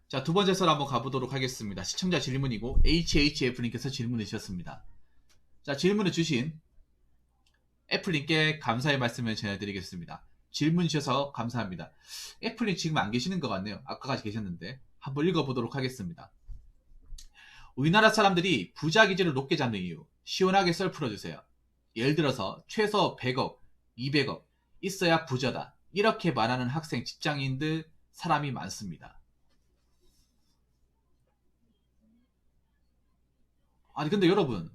자, 두 번째 썰 한번 가보도록 하겠습니다. 시청자 질문이고 HHF님께서 질문을 주셨습니다. 자, 질문을 주신 애플님께 감사의 말씀을 전해드리겠습니다. 질문 주셔서 감사합니다. 애플님 지금 안 계시는 것 같네요. 아까까지 계셨는데 한번 읽어보도록 하겠습니다. 우리나라 사람들이 부자 기준을 높게 잡는 이유, 시원하게 썰 풀어주세요. 예를 들어서 최소 100억, 200억 있어야 부자다, 이렇게 말하는 학생, 직장인들 사람이 많습니다. 아니 근데 여러분,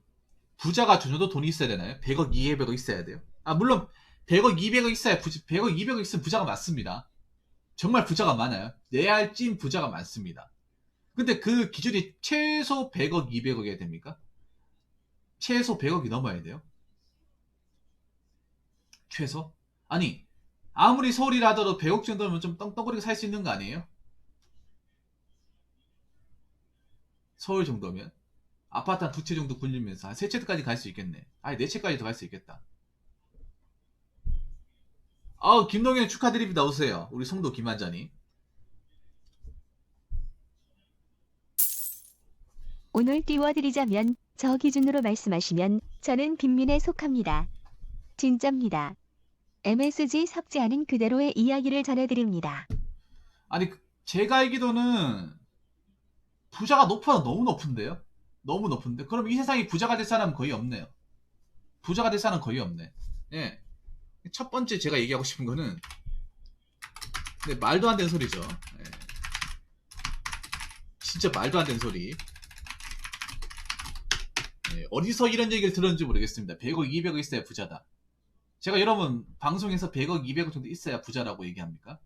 부자가 저 정도 돈이 있어야 되나요? 100억, 200억 있어야 돼요? 아, 물론 100억, 200억 있어야 100억, 200억 있으면 부자가 많습니다. 정말 부자가 많아요. 내알 찐 부자가 많습니다. 근데 그 기준이 최소 100억, 200억이어야 됩니까? 최소 100억이 넘어야 돼요? 최소? 아니, 아무리 서울이라 하더라도 100억 정도면 좀 떵떵거리고 살 수 있는 거 아니에요? 서울 정도면? 아파트 한 두 채 정도 굴리면서 한 세 채까지 갈 수 있겠네. 아니, 네 채까지도 갈 수 있겠다. 김동현 축하드립니다. 오세요. 우리 송도 김한자님. 오늘 띄워드리자면 저 기준으로 말씀하시면 저는 빈민에 속합니다. 진짜입니다. MSG 섞지 않은 그대로의 이야기를 전해드립니다. 아니, 제가 알기로는 부자가 높아도 너무 높은데요? 너무 높은데? 그럼 이 세상에 부자가 될 사람은 거의 없네요. 부자가 될 사람은 거의 없네. 예. 첫 번째 제가 얘기하고 싶은 거는, 네, 말도 안 되는 소리죠. 예. 진짜 말도 안 되는 소리. 예. 어디서 이런 얘기를 들었는지 모르겠습니다. 100억, 200억 있어야 부자다. 제가 여러분 방송에서 100억, 200억 정도 있어야 부자라고 얘기합니까?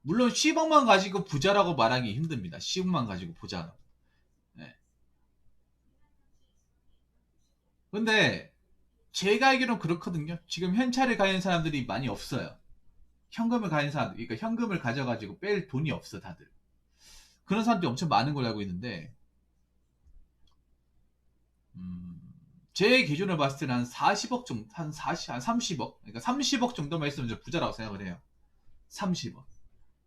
물론 10억만 가지고 부자라고 말하기 힘듭니다. 10억만 가지고 부자라고. 네. 근데 제가 알기로는 그렇거든요. 지금 현찰을 가진 사람들이 많이 없어요. 현금을 가진 사람들, 그러니까 현금을 가져가지고 뺄 돈이 없어 다들. 그런 사람들이 엄청 많은 걸로 알고 있는데, 제 기준을 봤을 때는 한 40억 정도, 한 30억, 그러니까 30억 정도만 있으면 저 부자라고 생각을 해요. 30억.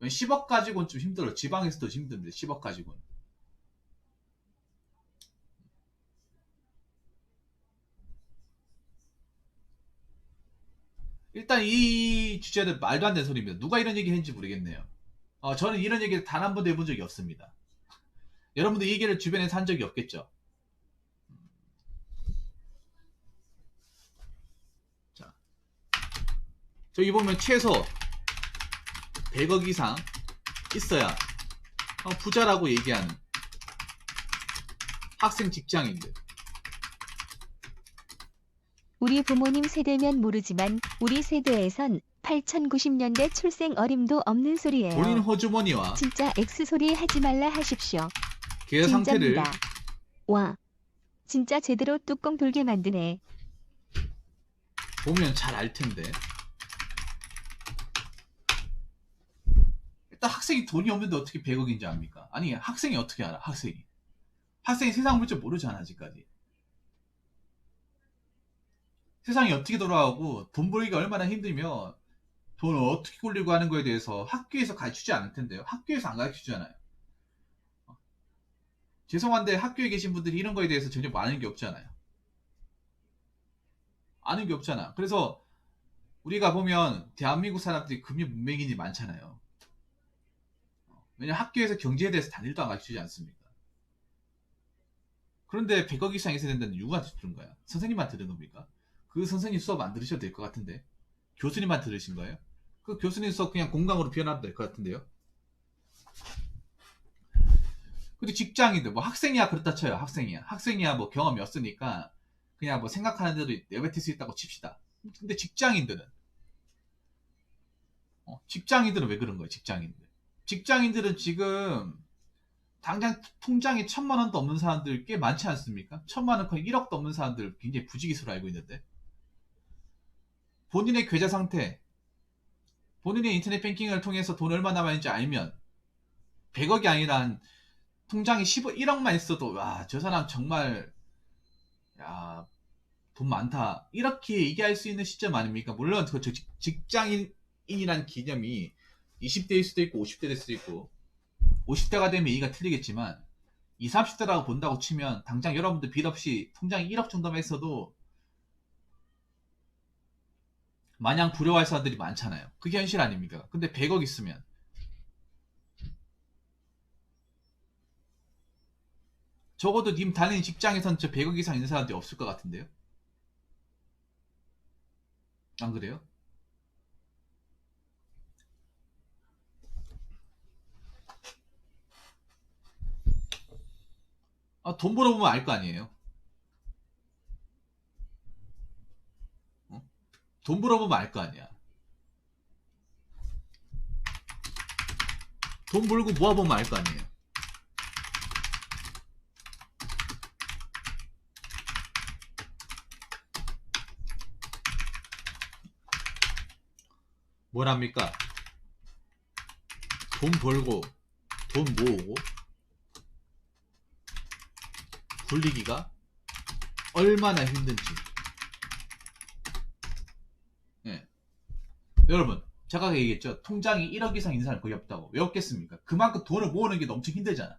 10억 가지고는 좀 힘들어. 지방에서도 힘든데 10억 가지고는. 일단 이 주제는 말도 안 되는 소리입니다. 누가 이런 얘기 했는지 모르겠네요. 저는 이런 얘기를 단 한 번도 해본 적이 없습니다. 여러분도 이 얘기를 주변에서 한 적이 없겠죠. 자, 저기 보면 최소 100억 이상 있어야 부자라고 얘기하는 학생, 직장인들. 우리 부모님 세대면 모르지만 우리 세대에선 8090년대 출생 어림도 없는 소리예요. 본인 호주머니와 진짜 X소리 하지 말라 하십시오. 계좌 상태를 진짜입니다. 와, 진짜 제대로 뚜껑 돌게 만드네. 보면 잘 알 텐데. 일단 학생이 돈이 없는데 어떻게 100억인지 압니까? 아니, 학생이 어떻게 알아? 학생이 세상 물줄 모르잖아 아직까지. 세상이 어떻게 돌아가고 돈 벌기가 얼마나 힘들면 돈을 어떻게 굴리고 하는 거에 대해서 학교에서 가르치지 않을 텐데요. 학교에서 안 가르치잖아요. 죄송한데 학교에 계신 분들이 이런 거에 대해서 전혀 아는 게 없잖아요. 아는 게 없잖아. 그래서 우리가 보면 대한민국 사람들이 금융 문맹인이 많잖아요. 왜냐면 학교에서 경제에 대해서 단일도 안 가르치지 않습니까? 그런데 100억 이상 있어야 된다는 누구한테 들은 거야? 선생님한테 들은 겁니까? 그 선생님 수업 안 들으셔도 될 것 같은데. 교수님한테 들으신 거예요? 그 교수님 수업 그냥 공강으로 비워놔도 될 것 같은데요. 근데 직장인들, 뭐 학생이야 그렇다 쳐요. 학생이야 뭐 경험이 없으니까 그냥 뭐 생각하는 대로 내뱉을 수 있다고 칩시다. 근데 직장인들은 왜 그런 거예요? 직장인들은 지금 당장 통장에 1,000만 원도 없는 사람들 꽤 많지 않습니까? 1,000만 원 거의 1억도 없는 사람들 굉장히 부지기수로 알고 있는데, 본인의 계좌 상태, 본인의 인터넷 뱅킹을 통해서 돈 얼마 남아있는지 알면 100억이 아니라 한 통장에 1억만 있어도 와, 저 사람 정말, 야, 돈 많다 이렇게 얘기할 수 있는 시점 아닙니까? 물론 그 직장인이란 개념이 20대일 수도 있고 50대일 수도 있고 50대가 되면 얘기가 틀리겠지만 20, 30대라고 본다고 치면 당장 여러분들 빚 없이 통장에 1억 정도만 있어도 마냥 부러워할 사람들이 많잖아요. 그게 현실 아닙니까? 근데 100억 있으면 적어도 님 다니는 직장에선 저 100억 이상 있는 사람들이 없을 것 같은데요? 안 그래요? 아, 돈 벌어보면 알 거 아니에요? 어? 돈 벌어보면 알 거 아니야. 돈 벌고 모아보면 알 거 아니에요? 뭐랍니까? 돈 벌고 돈 모으고 굴리기가 얼마나 힘든지. 예. 여러분 제가 얘기했죠. 통장이 1억 이상 있는 사람이 거의 없다고. 왜 없겠습니까? 그만큼 돈을 모으는 게 엄청 힘들잖아.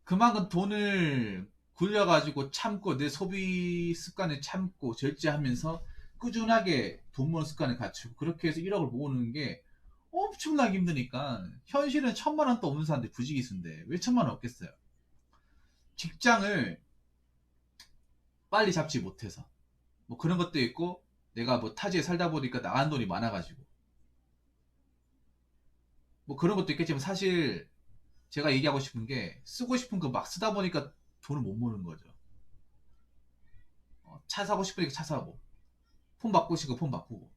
그만큼 돈을 굴려가지고 참고 내 소비 습관을 참고 절제하면서 꾸준하게 돈 모으는 습관을 갖추고 그렇게 해서 1억을 모으는 게 엄청나게 힘드니까 현실은 1,000만 원도 없는 사람들이 부지기수인데 왜 1,000만 원 없겠어요? 직장을 빨리 잡지 못해서 뭐 그런 것도 있고 내가 뭐 타지에 살다 보니까 나간 돈이 많아가지고 뭐 그런 것도 있겠지만 사실 제가 얘기하고 싶은 게 쓰고 싶은 거 막 쓰다 보니까 돈을 못 모으는 거죠. 차 사고 싶으니까 차 사고 폰 바꾸고 싶으니까 폰 바꾸고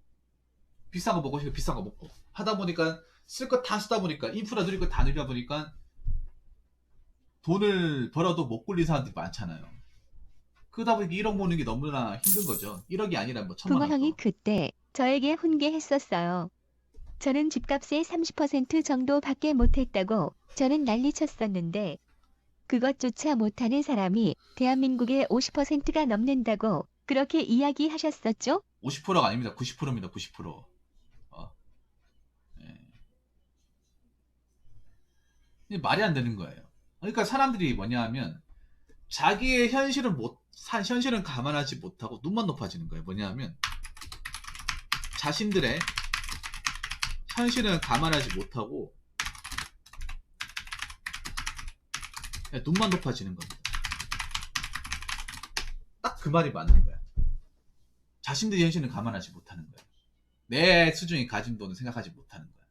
비싼 거 먹고 싶으니까 비싼 거 먹고 하다 보니까 쓸 거 다 쓰다 보니까 인프라 누릴 거 다 누리다 보니까 돈을 벌어도 못 굴린 사람들이 많잖아요. 그러다 보니까 1억 모으는 게 너무나 힘든 거죠. 1억이 아니라 뭐 1,000만 붕어 형이 원도. 그때 저에게 훈계했었어요. 저는 집값의 30% 정도밖에 못했다고 저는 난리쳤었는데 그것조차 못하는 사람이 대한민국의 50%가 넘는다고 그렇게 이야기하셨었죠? 50%가 아닙니다. 90%입니다. 90%. 예. 이게 말이 안 되는 거예요. 그러니까 사람들이 뭐냐 하면 자기의 현실은 감안하지 못하고 눈만 높아지는 거예요. 뭐냐 하면 자신들의 현실은 감안하지 못하고 그냥 눈만 높아지는 겁니다. 딱 그 말이 맞는 거야. 자신들의 현실은 감안하지 못하는 거야. 내 수중에 가진 돈을 생각하지 못하는 거야.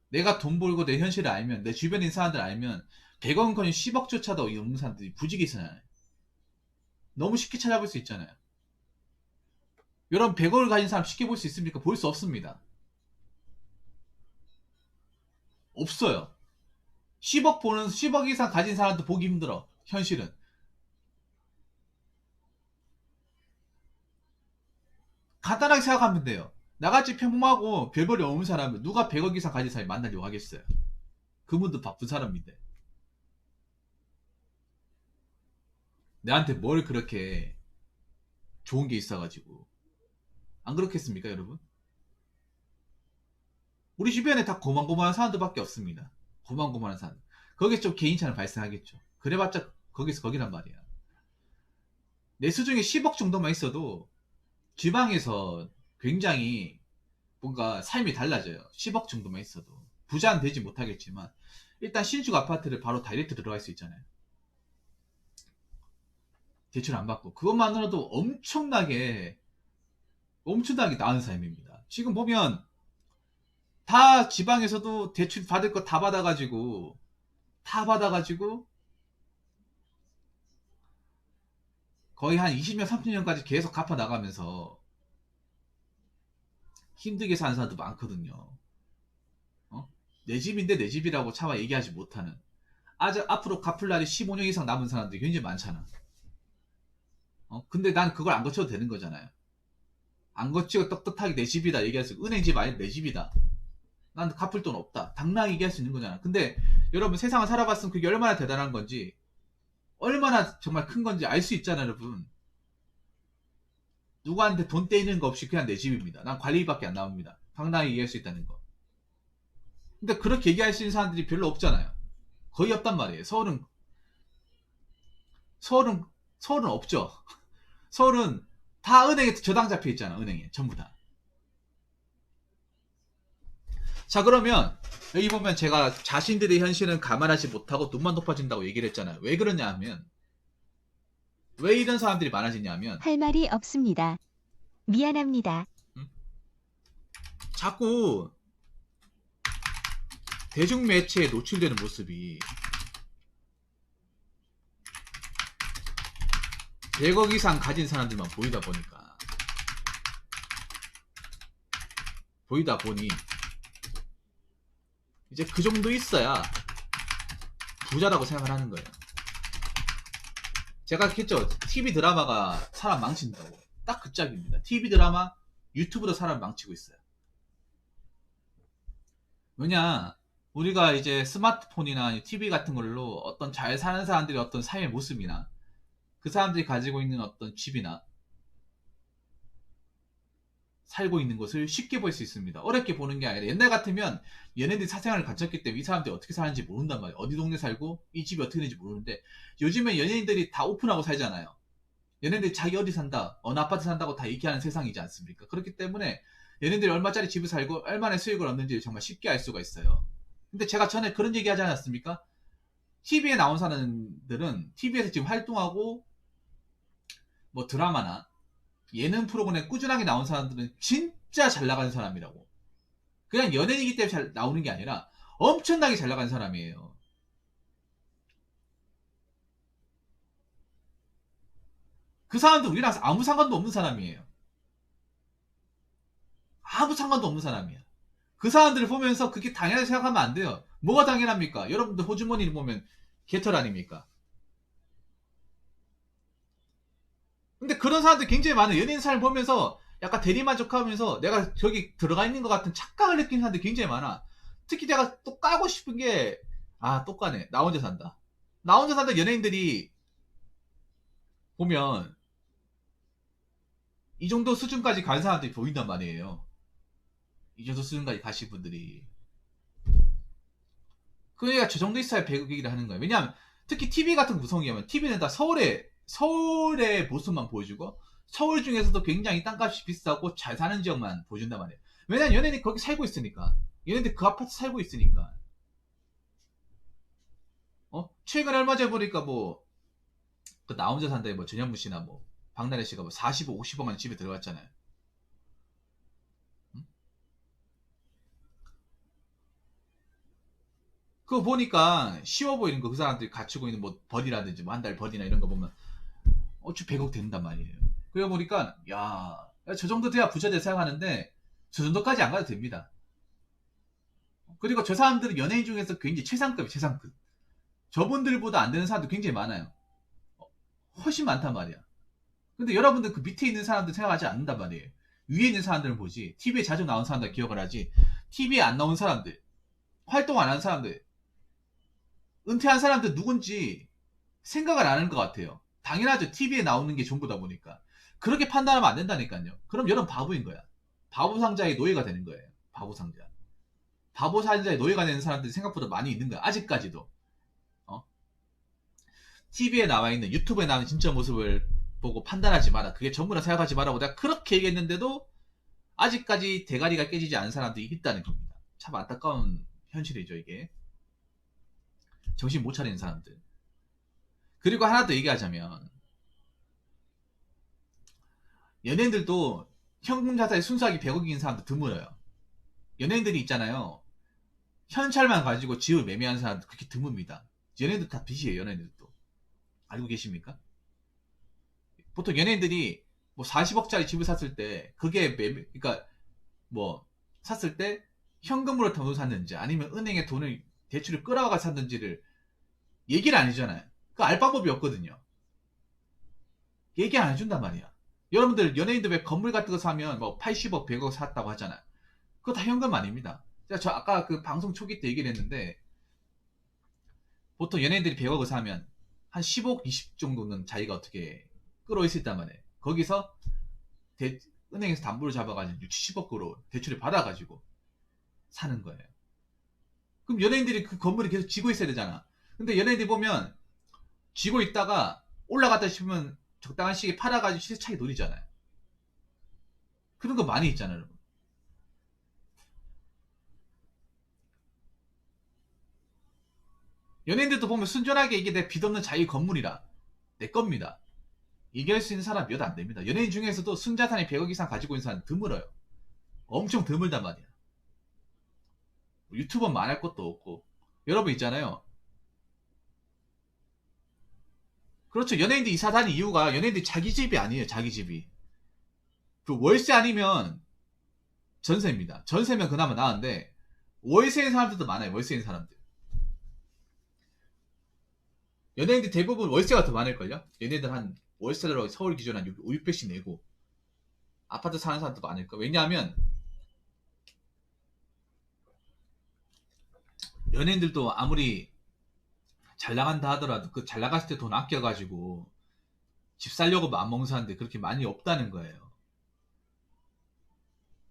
내가 돈 벌고 내 현실을 알면 내 주변에 있는 사람들 알면 100억은커녕 10억조차도 없는 사람들이 부지기잖아요. 너무 쉽게 찾아볼 수 있잖아요. 여러분 100억을 가진 사람 쉽게 볼 수 있습니까? 볼 수 없습니다. 없어요. 10억 이상 가진 사람도 보기 힘들어. 현실은. 간단하게 생각하면 돼요. 나같이 평범하고 별볼이 없는 사람은 누가 100억 이상 가진 사람이 만나려고 하겠어요. 그분도 바쁜 사람인데. 내한테 뭘 그렇게 좋은 게 있어가지고. 안 그렇겠습니까, 여러분? 우리 주변에 다 고만고만한 사람들밖에 없습니다. 고만고만한 사람. 거기에 좀 개인차는 발생하겠죠. 그래봤자 거기서 거기란 말이야. 내 수중에 10억 정도만 있어도 지방에서 굉장히 뭔가 삶이 달라져요. 10억 정도만 있어도. 부자는 되지 못하겠지만 일단 신축 아파트를 바로 다이렉트 들어갈 수 있잖아요. 대출 안 받고. 그것만으로도 엄청나게 나은 삶입니다. 지금 보면 다 지방에서도 대출 받을 거 다 받아가지고 거의 한 20년, 30년까지 계속 갚아 나가면서 힘들게 사는 사람도 많거든요. 내 집인데 내 집이라고 차마 얘기하지 못하는. 아직 앞으로 갚을 날이 15년 이상 남은 사람들이 굉장히 많잖아. 근데 난 그걸 안 거쳐도 되는 거잖아요. 안 거치고 떳떳하게 내 집이다 얘기할 수 있고, 은행 집 아니면 내 집이다. 난 갚을 돈 없다. 당당하게 얘기할 수 있는 거잖아. 근데 여러분 세상을 살아봤으면 그게 얼마나 대단한 건지, 얼마나 정말 큰 건지 알 수 있잖아요, 여러분. 누구한테 돈 떼이는 거 없이 그냥 내 집입니다. 난 관리비밖에 안 나옵니다. 당당하게 얘기할 수 있다는 거. 근데 그렇게 얘기할 수 있는 사람들이 별로 없잖아요. 거의 없단 말이에요. 서울은 없죠. 서울은 다 은행에 저당 잡혀 있잖아. 은행에 전부 다. 자, 그러면 여기 보면 제가 자신들의 현실은 감안하지 못하고 눈만 높아진다고 얘기를 했잖아요. 왜 그러냐 하면, 왜 이런 사람들이 많아지냐 하면, 할 말이 없습니다. 미안합니다. 자꾸 대중매체에 노출되는 모습이 100억 이상 가진 사람들만 보이다 보니 이제 그 정도 있어야 부자라고 생각을 하는 거예요. 제가 했죠. TV 드라마가 사람 망친다고. 딱 그 짝입니다. TV 드라마, 유튜브도 사람 망치고 있어요. 왜냐, 우리가 이제 스마트폰이나 TV 같은 걸로 어떤 잘 사는 사람들의 어떤 삶의 모습이나 그 사람들이 가지고 있는 어떤 집이나 살고 있는 것을 쉽게 볼 수 있습니다. 어렵게 보는 게 아니라, 옛날 같으면 얘네들이 사생활을 갖췄기 때문에 이 사람들이 어떻게 사는지 모른단 말이에요. 어디 동네 살고 이 집이 어떻게 되는지 모르는데, 요즘에 연예인들이 다 오픈하고 살잖아요. 얘네들이 자기 어디 산다, 어느 아파트 산다고 다 얘기하는 세상이지 않습니까? 그렇기 때문에 얘네들이 얼마짜리 집을 살고 얼마나 수익을 얻는지 정말 쉽게 알 수가 있어요. 근데 제가 전에 그런 얘기 하지 않았습니까? TV에 나온 사람들은 TV에서 지금 활동하고 뭐 드라마나 예능 프로그램에 꾸준하게 나온 사람들은 진짜 잘 나가는 사람이라고. 그냥 연예인이기 때문에 잘 나오는 게 아니라 엄청나게 잘 나가는 사람이에요. 그 사람들 우리랑 아무 상관도 없는 사람이에요. 아무 상관도 없는 사람이야. 그 사람들을 보면서 그게 당연하게 생각하면 안 돼요. 뭐가 당연합니까? 여러분들 호주머니를 보면 개털 아닙니까? 근데 그런 사람들 굉장히 많아요. 연예인 삶을 보면서 약간 대리만족하면서 내가 저기 들어가 있는 것 같은 착각을 느끼는 사람들이 굉장히 많아. 특히 내가 또 까고 싶은 게, 또 까네. 나 혼자 산다. 나 혼자 산다 연예인들이 보면 이 정도 수준까지 간 사람들이 보인단 말이에요. 이 정도 수준까지 가신 분들이. 그러니까 저 정도 있어야 배극기를 하는 거예요. 왜냐하면 특히 TV 같은 구성이 하면, TV는 다 서울의 모습만 보여주고, 서울 중에서도 굉장히 땅값이 비싸고 잘 사는 지역만 보여준단 말이에요. 왜냐면 연예인이 거기 살고 있으니까. 얘네들 그 아파트 살고 있으니까. 최근에 얼마 전에 보니까 나 혼자 산다에 전현무 씨나 박나래 씨가 40억, 50억 만 집에 들어갔잖아요. 응? 그거 보니까 쉬워 보이는 거, 그 사람들이 갖추고 있는 벌이라든지 한 달 벌이나 이런 거 보면 어쭈 100억 된단 말이에요. 그래 보니까 저 정도 돼야 부자 될 생각하는데 저 정도까지 안 가도 됩니다. 그리고 저 사람들은 연예인 중에서 굉장히 최상급. 저분들보다 안 되는 사람도 굉장히 많아요. 훨씬 많단 말이야. 근데 여러분들 그 밑에 있는 사람들 생각하지 않는단 말이에요. 위에 있는 사람들은 보지, TV에 자주 나온 사람들 기억을 하지, TV에 안 나온 사람들, 활동 안 한 사람들, 은퇴한 사람들 누군지 생각을 안 하는 것 같아요. 당연하죠. TV에 나오는 게 전부다 보니까. 그렇게 판단하면 안 된다니까요. 그럼 여러분 바보인 거야. 바보 상자의 노예가 되는 거예요. 바보 상자. 바보 상자의 노예가 되는 사람들이 생각보다 많이 있는 거야. 아직까지도. TV에 나와 있는, 유튜브에 나오는 진짜 모습을 보고 판단하지 마라. 그게 전부라 생각하지 마라고 내가 그렇게 얘기했는데도 아직까지 대가리가 깨지지 않은 사람들이 있다는 겁니다. 참 안타까운 현실이죠, 이게. 정신 못 차리는 사람들. 그리고 하나 더 얘기하자면, 연예인들도 현금 자산이 순수하게 100억인 사람도 드물어요. 연예인들이 있잖아요. 현찰만 가지고 집을 매매하는 사람들 그렇게 드뭅니다. 연예인들 다 빚이에요, 연예인들도. 알고 계십니까? 보통 연예인들이 40억짜리 집을 샀을 때, 그게 그러니까 샀을 때 현금으로 돈을 샀는지 아니면 은행에 대출을 끌어가 샀는지를 얘기를 안 해주잖아요. 그 알 방법이 없거든요. 얘기 안 해준단 말이야. 여러분들 연예인들 왜 건물 같은 거 사면 80억, 100억 샀다고 하잖아요. 그거 다 현금 아닙니다. 저 아까 그 방송 초기 때 얘기를 했는데 보통 연예인들이 100억을 사면 한 10억, 20 정도는 자기가 어떻게 끌어있을 단 말이에요. 거기서 은행에서 담보를 잡아가지고 6, 70억으로 대출을 받아가지고 사는 거예요. 그럼 연예인들이 그 건물이 계속 지고 있어야 되잖아. 근데 연예인들이 보면 지고 있다가 올라갔다 싶으면 적당한 시기에 팔아가지고 시세 차익 노리잖아요. 그런 거 많이 있잖아요, 여러분. 연예인들도 보면 순전하게 이게 내 빚 없는 자기 건물이라 내 겁니다. 얘기할 수 있는 사람 몇 안 됩니다. 연예인 중에서도 순자산이 100억 이상 가지고 있는 사람 드물어요. 엄청 드물단 말이야. 유튜버 말할 것도 없고. 여러분 있잖아요. 그렇죠. 연예인들 이사 다닌 이유가 연예인들이 자기 집이 아니에요. 자기 집이. 그 월세 아니면 전세입니다. 전세면 그나마 나은데 월세인 사람들도 많아요. 월세인 사람들. 연예인들 대부분 월세가 더 많을걸요? 연예인들 한 월세로 서울 기준 한 5, 600씩 내고 아파트 사는 사람도 많을까? 왜냐하면 연예인들도 아무리 잘 나간다 하더라도 그 잘 나갔을 때 돈 아껴가지고 집 살려고 마음먹는 사람들이 그렇게 많이 없다는 거예요.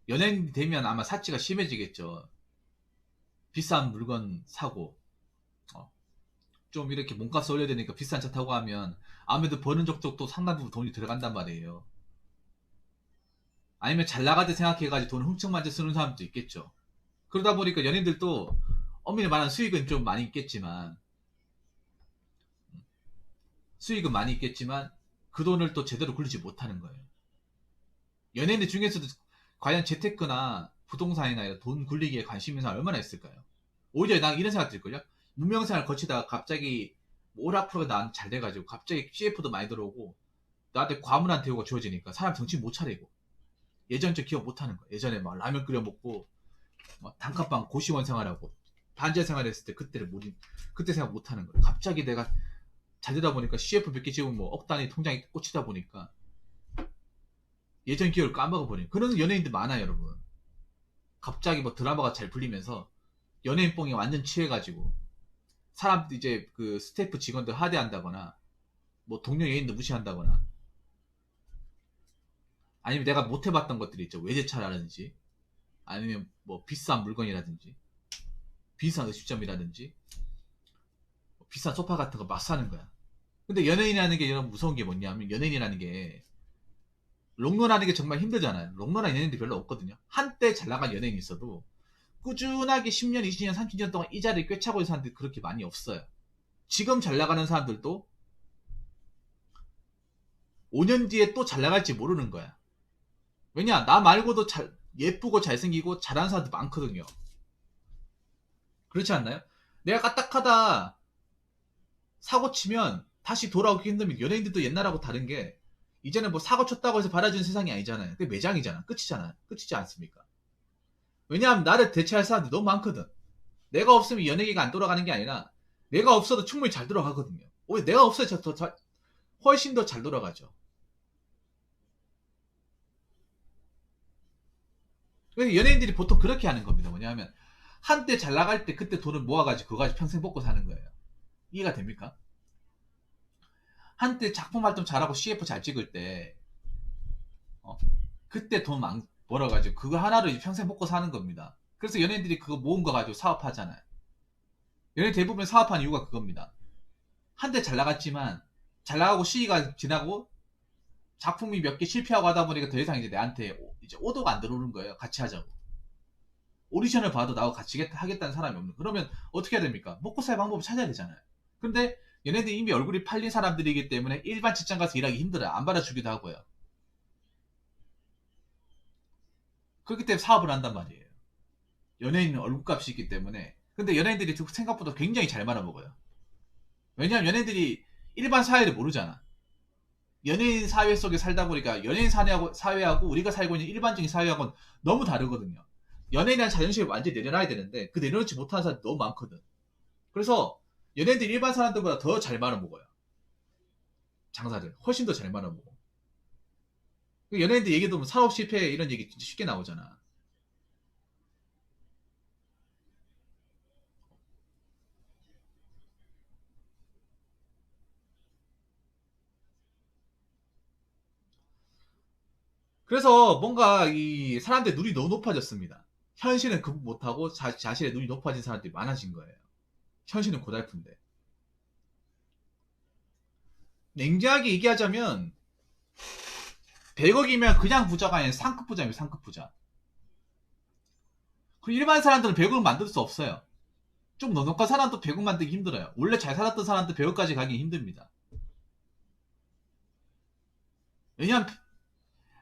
연예인이 되면 아마 사치가 심해지겠죠. 비싼 물건 사고 좀 이렇게 몸값 올려야 되니까 비싼 차 타고 하면 아무래도 버는 적도 상당 부분 돈이 들어간단 말이에요. 아니면 잘 나갈 때 생각해가지고 돈 훔쳐만져 쓰는 사람도 있겠죠. 그러다 보니까 연예인들도 엄밀히 말하면 수익은 많이 있겠지만 그 돈을 또 제대로 굴리지 못하는 거예요. 연예인들 중에서도 과연 재테크나 부동산이나 이런 돈 굴리기에 관심 있는 사람 얼마나 있을까요? 오히려 난 이런 생각 들걸요? 무명생활 거치다가 갑자기 오락프로가 나한테 잘 돼가지고 갑자기 CF도 많이 들어오고 나한테 과문한 대우가 주어지니까 사람 정신 못 차리고 예전처럼 기억 못하는 거야. 예전에 막 라면 끓여 먹고 막 단칸방 고시원 생활하고 반지하 생활했을 때 그때 생각 못하는 거야. 갑자기 내가 잘 되다 보니까 CF 몇 개 찍으면 뭐 억 단위 통장에 꽂히다 보니까 예전 기억을 까먹어 버리는 그런 연예인들 많아요, 여러분. 갑자기 뭐 드라마가 잘 풀리면서 연예인 뽕이 완전 취해가지고 사람들 이제 그 스태프 직원들 하대한다거나 뭐 동료 연예인들 무시한다거나 아니면 내가 못 해봤던 것들이 있죠. 외제차라든지 아니면 뭐 비싼 물건이라든지 비싼 의식점이라든지 비싼 소파 같은 거 막 사는 거야. 근데 연예인이라는 게 여러분 무서운 게 뭐냐면 연예인이라는 게 롱런하는 게 정말 힘들잖아요. 롱런한 연예인들이 별로 없거든요. 한때 잘 나간 연예인이 있어도 꾸준하게 10년, 20년, 30년 동안 이 자리를 꿰차고 있는 사람들이 그렇게 많이 없어요. 지금 잘 나가는 사람들도 5년 뒤에 또 잘 나갈지 모르는 거야. 왜냐? 나 말고도 예쁘고 잘생기고 잘하는 사람들 많거든요. 그렇지 않나요? 내가 까딱하다 사고 치면 다시 돌아오기 힘듭니다. 연예인들도 옛날하고 다른 게 이제는 뭐 사고 쳤다고 해서 받아주는 세상이 아니잖아요. 그게 매장이잖아. 끝이잖아. 끝이지 않습니까? 왜냐하면 나를 대체할 사람들이 너무 많거든. 내가 없으면 연예계가 안 돌아가는 게 아니라 내가 없어도 충분히 잘 돌아가거든요. 오히려 내가 없어야 훨씬 더 잘 돌아가죠. 그래서 연예인들이 보통 그렇게 하는 겁니다. 뭐냐면 한때 잘 나갈 때 그때 돈을 모아가지고 그거 가지고 평생 먹고 사는 거예요. 이해가 됩니까? 한때 작품 활동 잘하고 CF 잘 찍을 때 그때 돈 벌어가지고 그거 하나로 이제 평생 먹고 사는 겁니다. 그래서 연예인들이 그거 모은 거 가지고 사업하잖아요. 연예인 대부분 사업한 이유가 그겁니다. 한때 잘 나갔지만 잘 나가고 시기가 지나고 작품이 몇 개 실패하고 하다 보니까 더 이상 이제 내한테 이제 오더가 안 들어오는 거예요. 같이 하자고. 오디션을 봐도 나하고 같이 하겠다는 사람이 없는. 그러면 어떻게 해야 됩니까? 먹고 살 방법을 찾아야 되잖아요. 근데 얘네들이 이미 얼굴이 팔린 사람들이기 때문에 일반 직장 가서 일하기 힘들어요. 안 받아주기도 하고요. 그렇기 때문에 사업을 한단 말이에요. 연예인은 얼굴값이 있기 때문에. 근데 연예인들이 생각보다 굉장히 잘 말아먹어요. 왜냐하면 연예인들이 일반 사회를 모르잖아. 연예인 사회 속에 살다 보니까 연예인 사회하고 우리가 살고 있는 일반적인 사회하고는 너무 다르거든요. 연예인이라는 자존심을 완전히 내려놔야 되는데 그 내려놓지 못하는 사람이 너무 많거든. 그래서 연예인들이 일반 사람들보다 더 잘 말아먹어요. 장사를 훨씬 더 잘 말아먹어. 연예인들 얘기 들으면 사업 실패 이런 얘기 진짜 쉽게 나오잖아. 그래서 뭔가 이 사람들 눈이 너무 높아졌습니다. 현실은 극복 못하고 자신의 눈이 높아진 사람들이 많아진 거예요. 현실은 고달픈데. 냉정하게 얘기하자면 100억이면 그냥 부자가 아니라 상급 부자입니다. 상급 부자. 그 일반 사람들은 100억을 만들 수 없어요. 좀 넉넉한 사람도 100억 만들기 힘들어요. 원래 잘 살았던 사람도 100억까지 가기 힘듭니다. 왜냐면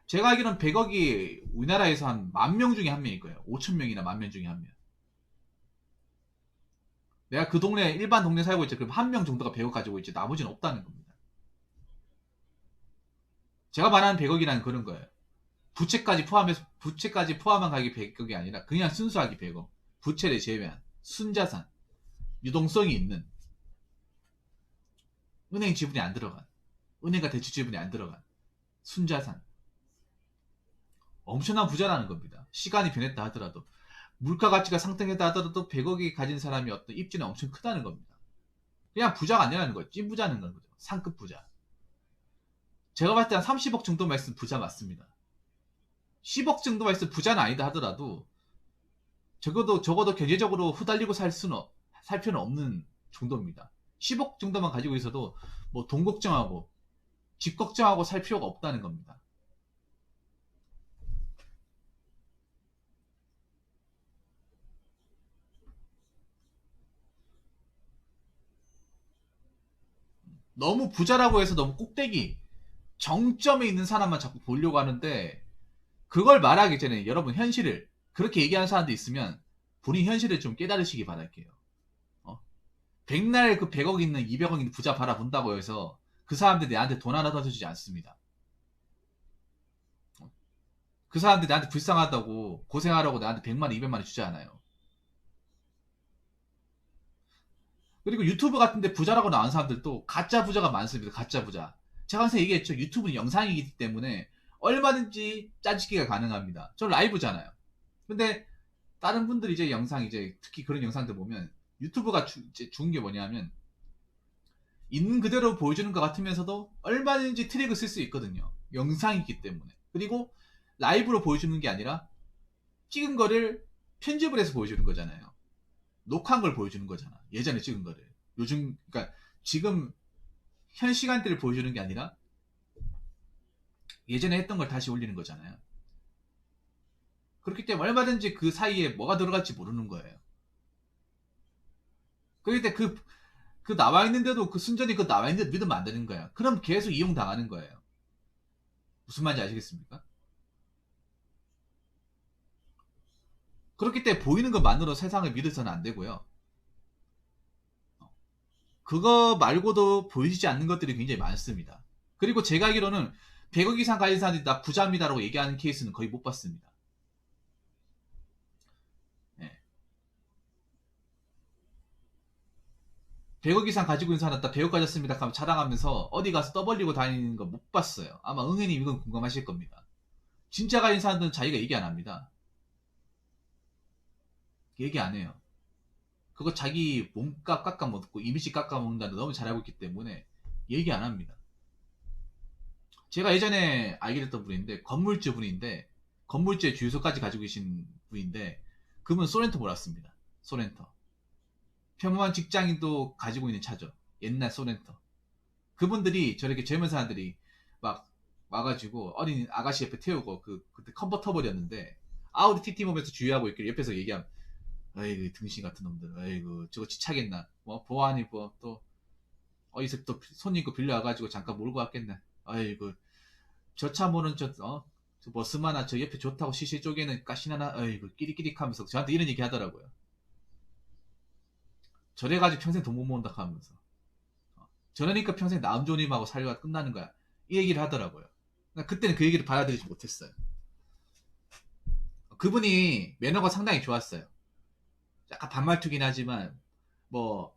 제가 알기로는 100억이 우리나라에서 한 10,000명 중에 한 명일 거예요. 5,000명이나 10,000명 중에 한 명. 내가 그 동네 일반 동네 살고 있지. 그럼 한 명 정도가 100억 가지고 있지. 나머지는 없다는 겁니다. 제가 말하는 100억이라는 그런 거예요. 부채까지 포함한 가격이 100억이 아니라 그냥 순수하게 100억. 부채를 제외한 순자산, 유동성이 있는 은행 지분이 안 들어간, 은행과 대출 지분이 안 들어간 순자산. 엄청난 부자라는 겁니다. 시간이 변했다 하더라도 물가 가치가 상승했다 하더라도 100억이 가진 사람이 어떤 입지는 엄청 크다는 겁니다. 그냥 부자가 아니라는 거예요. 찐 부자는 거죠. 상급 부자. 제가 봤을 때 한 30억 정도만 있으면 부자 맞습니다. 10억 정도만 있으면 부자는 아니다 하더라도 적어도 경제적으로 후달리고 살 필요는 없는 정도입니다. 10억 정도만 가지고 있어도 뭐 돈 걱정하고 집 걱정하고 살 필요가 없다는 겁니다. 너무 부자라고 해서 너무 꼭대기 정점에 있는 사람만 자꾸 보려고 하는데 그걸 말하기 전에 여러분 현실을 그렇게 얘기하는 사람도 있으면 본인 현실을 좀 깨달으시기 바랄게요. 백날 그 100억 있는 200억 있는 부자 바라본다고 해서 그 사람들이 나한테 돈 하나 더 주지 않습니다. 그 사람들이 나한테 불쌍하다고 고생하라고 나한테 100만 원 200만 원 주지 않아요. 그리고 유튜브 같은데 부자라고 나온 사람들도 가짜 부자가 많습니다. 가짜 부자. 제가 항상 얘기했죠. 유튜브는 영상이기 때문에 얼마든지 짜집기가 가능합니다. 저 라이브잖아요. 근데 다른 분들이 이제 영상 이제 특히 그런 영상들 보면 유튜브가 좋은 게 뭐냐면 있는 그대로 보여주는 것 같으면서도 얼마든지 트릭을 쓸 수 있거든요. 영상이기 때문에. 그리고 라이브로 보여주는 게 아니라 찍은 거를 편집을 해서 보여주는 거잖아요. 녹화한 걸 보여주는 거잖아. 예전에 찍은 거를. 요즘, 그러니까 지금 현 시간대를 보여주는 게 아니라 예전에 했던 걸 다시 올리는 거잖아요. 그렇기 때문에 얼마든지 그 사이에 뭐가 들어갈지 모르는 거예요. 그럴 때 그 나와 있는데도 그 순전히 그 나와 있는데 믿으면 안 되는 거야. 그럼 계속 이용당하는 거예요. 무슨 말인지 아시겠습니까? 그렇기 때문에 보이는 것만으로 세상을 믿어서는 안 되고요. 그거 말고도 보이지 않는 것들이 굉장히 많습니다. 그리고 제가 알기로는 100억 이상 가진 사람들이 나 부자입니다라고 얘기하는 케이스는 거의 못 봤습니다. 예. 100억 이상 가지고 있는 사람 다 100억 가졌습니다 하면 자랑하면서 어디 가서 떠벌리고 다니는 거 못 봤어요. 아마 응애님 이건 공감하실 겁니다. 진짜 가진 사람들은 자기가 얘기 안 합니다. 얘기 안 해요. 그거 자기 몸값 깎아먹고 이미지 깎아먹는다는 너무 잘 알고 있기 때문에 얘기 안 합니다. 제가 예전에 알게 됐던 분인데 건물주 분인데 건물주의 주유소까지 가지고 계신 분인데 그분은 소렌토 몰았습니다. 소렌토. 평범한 직장인도 가지고 있는 차죠. 옛날 소렌토. 그분들이 저렇게 젊은 사람들이 막 와가지고 어린 아가씨 옆에 태우고 그때 컨버터블이었는데 아우디 TT 보면서 주유하고 있길래 옆에서 얘기하면 아이고 등신 같은 놈들 아이고 저거 지차겠나 뭐 보안이 뭐 또 어디서 또 손님 거 빌려와가지고 잠깐 몰고 왔겠네 아이고 저 차 모는 저 머스마나 저 옆에 좋다고 시실 쪽에는 가시나나 아이고 끼리끼리 하면서 저한테 이런 얘기 하더라고요. 저래가지고 평생 돈 못 모은다 하면서 저러니까 평생 남조님하고 살려가 끝나는 거야 이 얘기를 하더라고요. 그때는 그 얘기를 받아들이지 못했어요. 그분이 매너가 상당히 좋았어요. 약간 반말투긴 하지만 뭐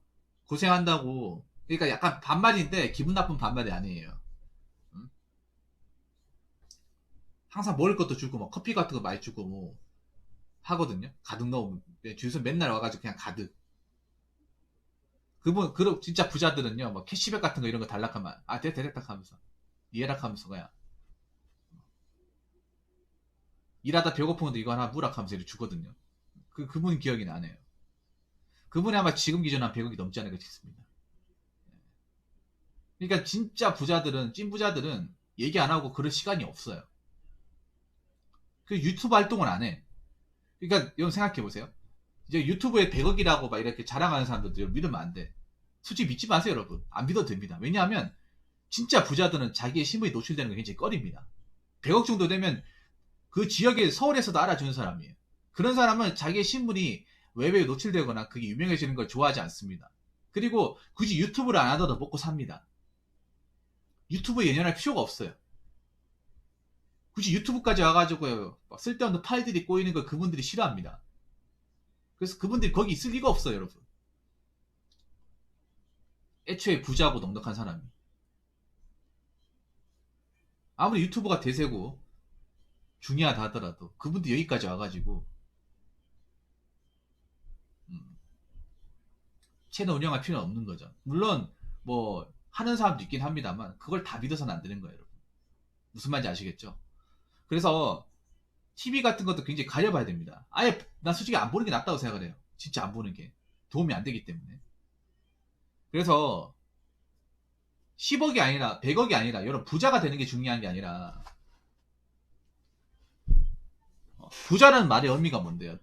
고생한다고 그러니까 약간 반말인데 기분 나쁜 반말이 아니에요. 응? 항상 먹을 것도 주고 뭐 커피 같은 거 많이 주고 뭐 하거든요. 가득 넣으면 주유소 맨날 와가지고 그냥 가득. 그분 진짜 부자들은요 뭐 캐시백 같은 거 이런 거 달락하면 아 됐다 하면서 이해락 하면서 그냥 일하다 배고픈데 이거 하나 무락하면서 이렇게 주거든요. 그분 기억이 나네요. 그분이 아마 지금 기준 한 100억이 넘지 않을까 싶습니다. 그러니까 진짜 부자들은, 찐 부자들은 얘기 안 하고 그럴 시간이 없어요. 그 유튜브 활동을 안 해. 그러니까 여러분 생각해 보세요. 이제 유튜브에 100억이라고 막 이렇게 자랑하는 사람들도 믿으면 안 돼. 솔직히 믿지 마세요, 여러분. 안 믿어도 됩니다. 왜냐하면 진짜 부자들은 자기의 신분이 노출되는 게 굉장히 꺼립니다. 100억 정도 되면 그 지역에 서울에서도 알아주는 사람이에요. 그런 사람은 자기의 신분이 외부에 노출되거나 그게 유명해지는 걸 좋아하지 않습니다. 그리고 굳이 유튜브를 안 하더라도 먹고 삽니다. 유튜브에 연연할 필요가 없어요. 굳이 유튜브까지 와가지고 쓸데없는 파일들이 꼬이는 걸 그분들이 싫어합니다. 그래서 그분들이 거기 있을 리가 없어요, 여러분. 애초에 부자고 넉넉한 사람이. 아무리 유튜브가 대세고 중요하다 하더라도 그분들 여기까지 와가지고 채널 운영할 필요는 없는 거죠. 물론 뭐 하는 사람도 있긴 합니다만 그걸 다 믿어서는 안 되는 거예요, 여러분. 무슨 말인지 아시겠죠? 그래서 TV 같은 것도 굉장히 가려봐야 됩니다. 아예 난 솔직히 안 보는 게 낫다고 생각을 해요. 진짜 안 보는 게 도움이 안 되기 때문에. 그래서 10억이 아니라 100억이 아니라 여러분 부자가 되는 게 중요한 게 아니라 부자라는 말의 의미가 뭔데요?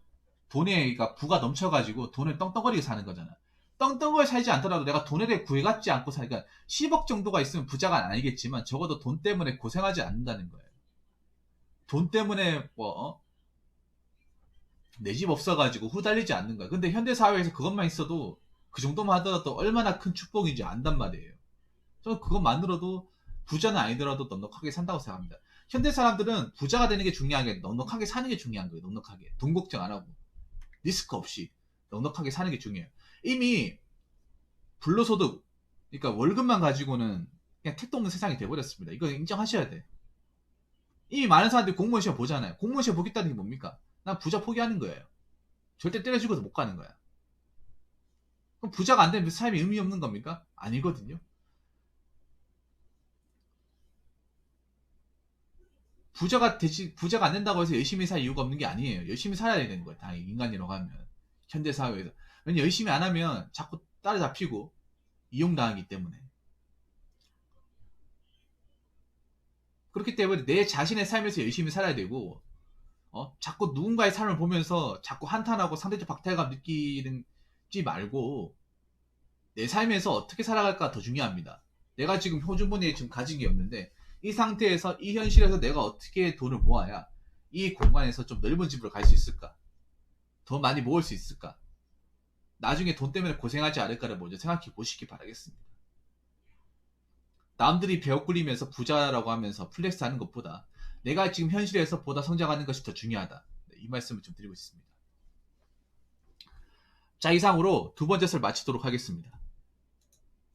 돈에 그러니까 부가 넘쳐가지고 돈을 떵떵거리게 사는 거잖아. 떵떵거리 살지 않더라도 내가 돈에 대해 구애받지 않고 사니까 10억 정도가 있으면 부자가 아니겠지만 적어도 돈 때문에 고생하지 않는다는 거예요. 돈 때문에 뭐 내 집 없어가지고 후달리지 않는 거야. 근데 현대사회에서 그것만 있어도 그 정도만 하더라도 얼마나 큰 축복인지 안단 말이에요. 저는 그것만으로도 부자는 아니더라도 넉넉하게 산다고 생각합니다. 현대 사람들은 부자가 되는 게 중요한 게 넉넉하게 사는 게 중요한 거예요. 넉넉하게. 돈 걱정 안 하고. 리스크 없이 넉넉하게 사는 게 중요해요. 이미 불로소득, 그러니까 월급만 가지고는 그냥 택도 없는 세상이 돼버렸습니다. 이거 인정하셔야 돼. 이미 많은 사람들이 공무원 시험 보잖아요. 공무원 시험 보겠다는 게 뭡니까? 난 부자 포기하는 거예요. 절대 때려주고도 못 가는 거야. 그럼 부자가 안 되면 삶이 의미 없는 겁니까? 아니거든요. 부자가 안 된다고 해서 열심히 살 이유가 없는 게 아니에요. 열심히 살아야 되는 거예요. 당연히 인간이라고 하면. 현대사회에서. 왜냐면 열심히 안 하면 자꾸 따라잡히고 이용당하기 때문에. 그렇기 때문에 내 자신의 삶에서 열심히 살아야 되고, 자꾸 누군가의 삶을 보면서 자꾸 한탄하고 상대적 박탈감 느끼지 말고, 내 삶에서 어떻게 살아갈까 더 중요합니다. 내가 지금 표준본에 지금 가진 게 없는데, 이 상태에서, 이 현실에서 내가 어떻게 돈을 모아야 이 공간에서 좀 넓은 집으로 갈 수 있을까? 더 많이 모을 수 있을까? 나중에 돈 때문에 고생하지 않을까를 먼저 생각해 보시기 바라겠습니다. 남들이 배워꾸리면서 부자라고 하면서 플렉스 하는 것보다 내가 지금 현실에서 보다 성장하는 것이 더 중요하다. 네, 이 말씀을 좀 드리고 있습니다. 자, 이상으로 두 번째 설 마치도록 하겠습니다.